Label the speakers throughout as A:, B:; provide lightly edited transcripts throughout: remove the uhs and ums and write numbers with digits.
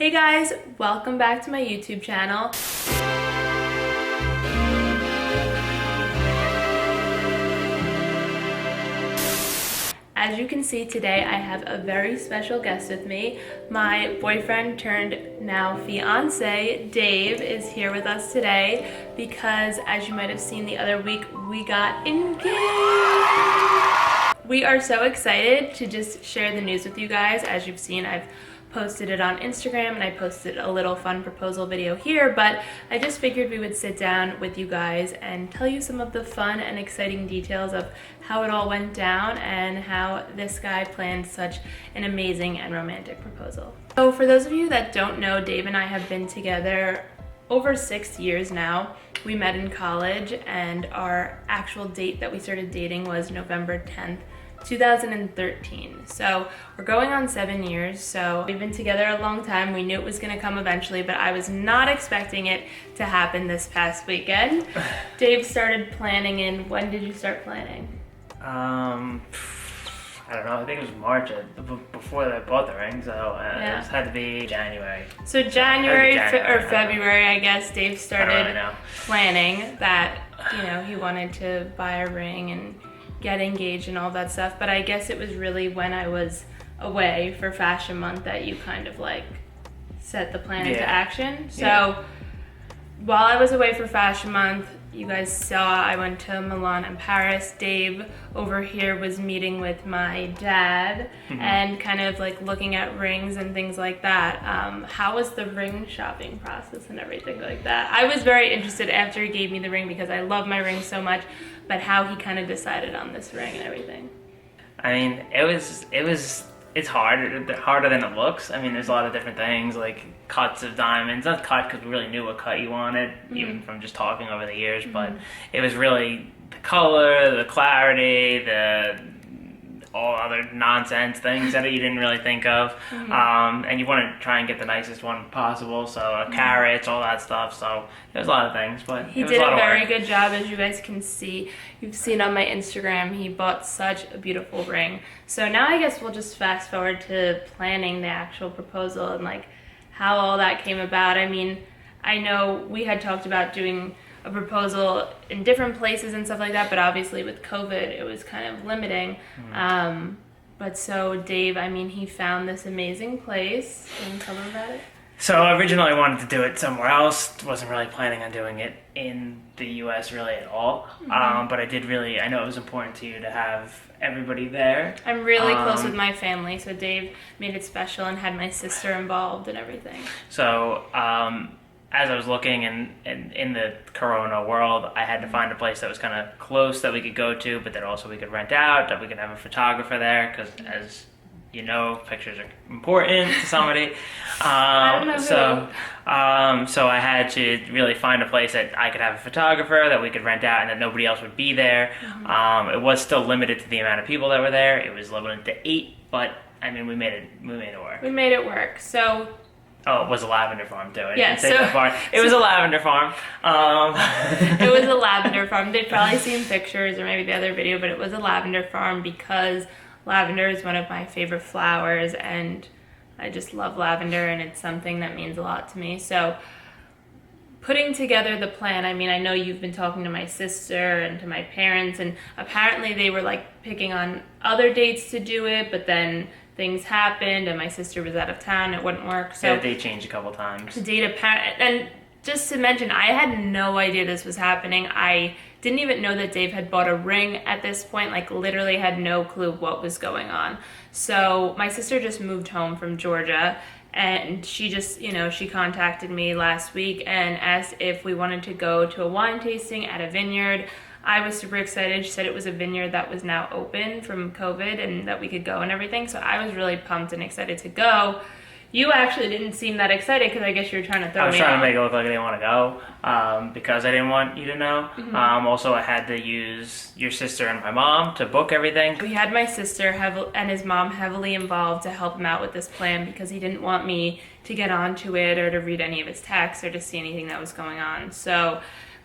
A: Hey guys, welcome back to my YouTube channel. As you can see today, I have a very special guest with me. My boyfriend turned now fiance, Dave, is here with us today because, as you might have seen the other week, we got engaged. We are so excited to just share the news with you guys. As you've seen, I've posted it on Instagram and I posted a little fun proposal video here, but I just figured we would sit down with you guys and tell you some of the fun and exciting details of how it all went down and how this guy planned such an amazing and romantic proposal. So for those of you that don't know, Dave and I have been together over 6 years now. We met in college and our actual date that we started dating was November 10th, 2013. So we're going on 7 years. So we've been together a long time. We knew it was going to come eventually, but I was not expecting it to happen this past weekend. Dave started planning in, when did you start planning?
B: I don't know, I think it was March before I bought the ring, so it had to be January.
A: So January or February, I guess, Dave started planning that, you know, he wanted to buy a ring and get engaged and all that stuff. But I guess it was really when I was away for Fashion Month that you kind of like set the plan into action. So while I was away for Fashion Month, you guys saw I went to Milan and Paris. Dave over here was meeting with my dad and kind of like looking at rings and things like that. How was the ring shopping process and everything like that? I was very interested after he gave me the ring because I love my ring so much, but how he kind of decided on this ring and everything.
B: I mean, it's harder than it looks. I mean, there's a lot of different things like cuts of diamonds. Not cut because we really knew what cut you wanted, even from just talking over the years, but it was really the color, the clarity, all other nonsense things that you didn't really think of. And you want to try and get the nicest one possible, so carats, all that stuff. So there's a lot of things, but
A: he did a very good job. As you guys can see, you've seen on my Instagram, he bought such a beautiful ring. So now I guess we'll just fast forward to planning the actual proposal and like how all that came about. I mean, I know we had talked about doing a proposal in different places and stuff like that, but obviously with COVID it was kind of limiting. But so Dave, I mean, he found this amazing place. Can you tell him about it?
B: So originally I wanted to do it somewhere else. Wasn't really planning on doing it in the US really at all. But I know it was important to you to have everybody there.
A: I'm really close with my family, so Dave made it special and had my sister involved and everything.
B: So as I was looking in the Corona world, I had to find a place that was kind of close that we could go to, but that also we could rent out, that we could have a photographer there, because as you know, pictures are important to somebody.
A: I don't know
B: so I had to really find a place that I could have a photographer, that we could rent out, and that nobody else would be there. It was still limited to the amount of people that were there. It was limited to 8, but I mean, we made it work.
A: We made it work. So.
B: Oh, it was a lavender farm too.
A: It
B: was a lavender farm.
A: It was a lavender farm. They'd probably seen pictures or maybe the other video, but it was a lavender farm because lavender is one of my favorite flowers and I just love lavender and it's something that means a lot to me. So putting together the plan, I mean, I know you've been talking to my sister and to my parents, and apparently they were like picking on other dates to do it, but then things happened and my sister was out of town, it wouldn't work. So
B: the date changed a couple times.
A: The date and just to mention, I had no idea this was happening. I didn't even know that Dave had bought a ring at this point, like literally had no clue what was going on. So my sister just moved home from Georgia and she just, you know, she contacted me last week and asked if we wanted to go to a wine tasting at a vineyard. I was super excited. She said it was a vineyard that was now open from COVID and that we could go and everything. So I was really pumped and excited to go. You actually didn't seem that excited because I guess you were trying to throw me off.
B: I was trying to make it look like I didn't want to go because I didn't want you to know. Also, I had to use your sister and my mom to book everything.
A: We had my sister and his mom heavily involved to help him out with this plan because he didn't want me to get onto it or to read any of his texts or to see anything that was going on. So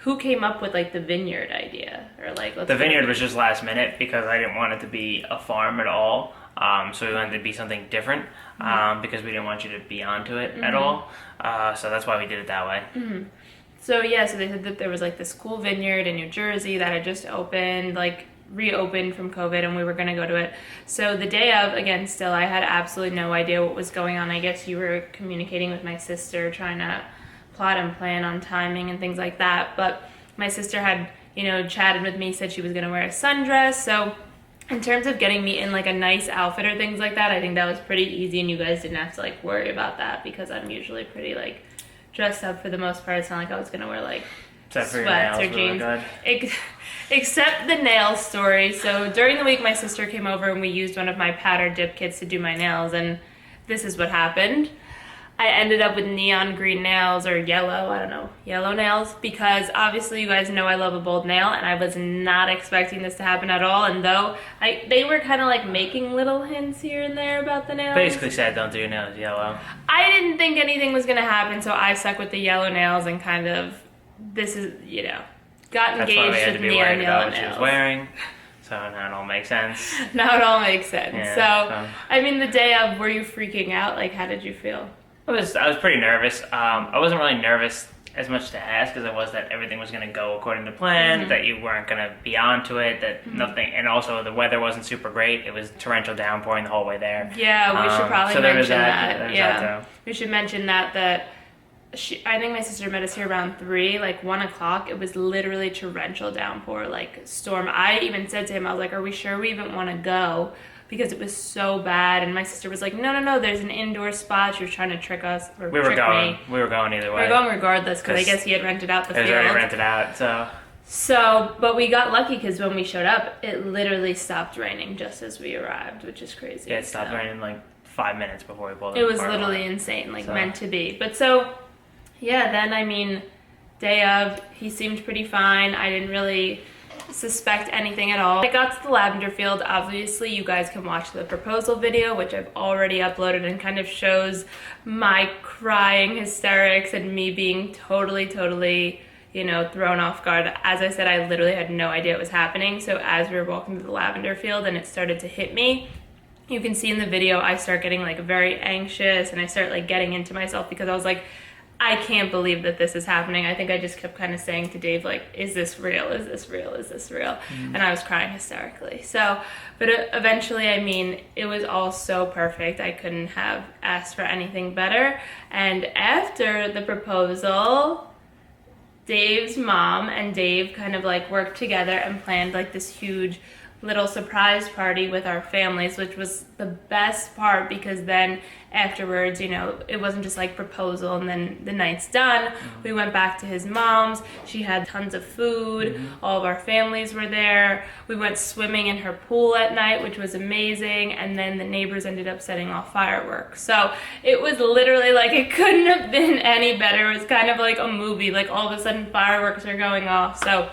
A: who came up with like the vineyard idea or like
B: the vineyard was just last minute because I didn't want it to be a farm at all. So we wanted it to be something different because we didn't want you to be onto it at all. So that's why we did it that way.
A: So yeah, so they said that there was like this cool vineyard in New Jersey that had just opened, like reopened from COVID, and we were gonna go to it. So the day of, again, still I had absolutely no idea what was going on. I guess you were communicating with my sister, trying to plot and plan on timing and things like that. But my sister had, chatted with me, said she was gonna wear a sundress. So in terms of getting me in like a nice outfit or things like that, I think that was pretty easy, and you guys didn't have to like worry about that because I'm usually pretty like dressed up for the most part. It's not like I was gonna wear like sweats or jeans. Except the nail story. So during the week, my sister came over and we used one of my powder dip kits to do my nails, and this is what happened. I ended up with neon green nails, or yellow, I don't know, yellow nails, because obviously you guys know I love a bold nail, and I was not expecting this to happen at all. And though they were kind of like making little hints here and there about the nails.
B: Basically said, don't do your nails yellow.
A: I didn't think anything was gonna happen, so I stuck with the yellow nails and kind of, this is, got engaged with neon yellow nails. That's why we had to be worried about what she was wearing.
B: So now it all makes sense.
A: Now it all makes sense.
B: Yeah,
A: so, I mean, the day of, were you freaking out? Like, how did you feel?
B: I was pretty nervous. I wasn't really nervous as much to ask as I was that everything was going to go according to plan, that you weren't going to be onto it, that nothing, and also the weather wasn't super great. It was torrential downpouring the whole way there.
A: Yeah, we should probably mention that.
B: Yeah,
A: we should mention that I think my sister met us here around 3, like 1 o'clock. It was literally torrential downpour, like storm. I even said to him, I was like, are we sure we even want to go? Because it was so bad. And my sister was like, no, there's an indoor spot. She was trying to trick us. Or
B: we were going. We were going either way.
A: We were going regardless, because I guess he had rented out the field.
B: It was already rented out,
A: So, but we got lucky because when we showed up, it literally stopped raining just as we arrived, which is crazy.
B: Yeah, it stopped raining like 5 minutes before we pulled up.
A: It was literally insane, like meant to be. But so, yeah, then I mean, day of, he seemed pretty fine. I didn't really suspect anything at all. I got to the lavender field. Obviously, you guys can watch the proposal video, which I've already uploaded, and kind of shows my crying hysterics and me being totally thrown off guard. As I said, I literally had no idea what was happening. So as we were walking to the lavender field and it started to hit me, you can see in the video I start getting like very anxious, and I start like getting into myself because I was like, I can't believe that this is happening. I think I just kept kind of saying to Dave, like, is this real? Is this real? Is this real? And I was crying hysterically. So, but eventually, I mean, it was all so perfect. I couldn't have asked for anything better. And after the proposal, Dave's mom and Dave kind of like worked together and planned like this huge little surprise party with our families, which was the best part, because then afterwards, it wasn't just like proposal and then the night's done. We went back to his mom's. She had tons of food. All of our families were there. We went swimming in her pool at night, which was amazing. And then the neighbors ended up setting off fireworks. So it was literally like, it couldn't have been any better. It was kind of like a movie, like all of a sudden fireworks are going off. So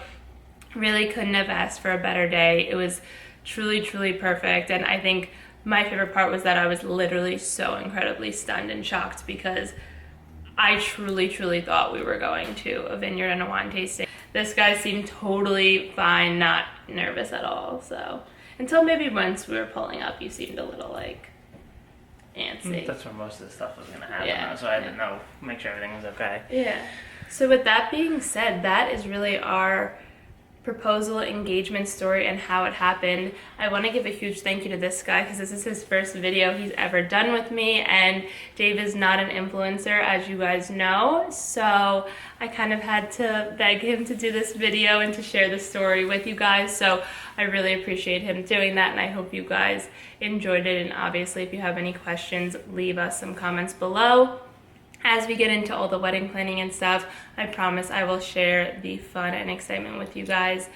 A: really couldn't have asked for a better day. It was truly perfect. And I think my favorite part was that I was literally so incredibly stunned and shocked, because I truly thought we were going to a vineyard and a wine tasting. This guy seemed totally fine, not nervous at all. So until maybe once we were pulling up, you seemed a little like antsy.
B: That's where most of the stuff was gonna happen. So I didn't know, make sure everything was okay.
A: Yeah. So with that being said, that is really our proposal engagement story and how it happened. I want to give a huge thank you to this guy, because this is his first video he's ever done with me, and Dave is not an influencer, as you guys know, so I kind of had to beg him to do this video and to share the story with you guys. So I really appreciate him doing that, and I hope you guys enjoyed it. And obviously, if you have any questions, leave us some comments below. As we get into all the wedding planning and stuff, I promise I will share the fun and excitement with you guys.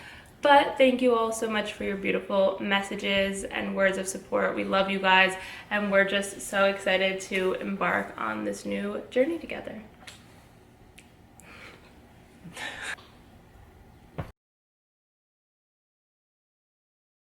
A: But thank you all so much for your beautiful messages and words of support. We love you guys, and we're just so excited to embark on this new journey together.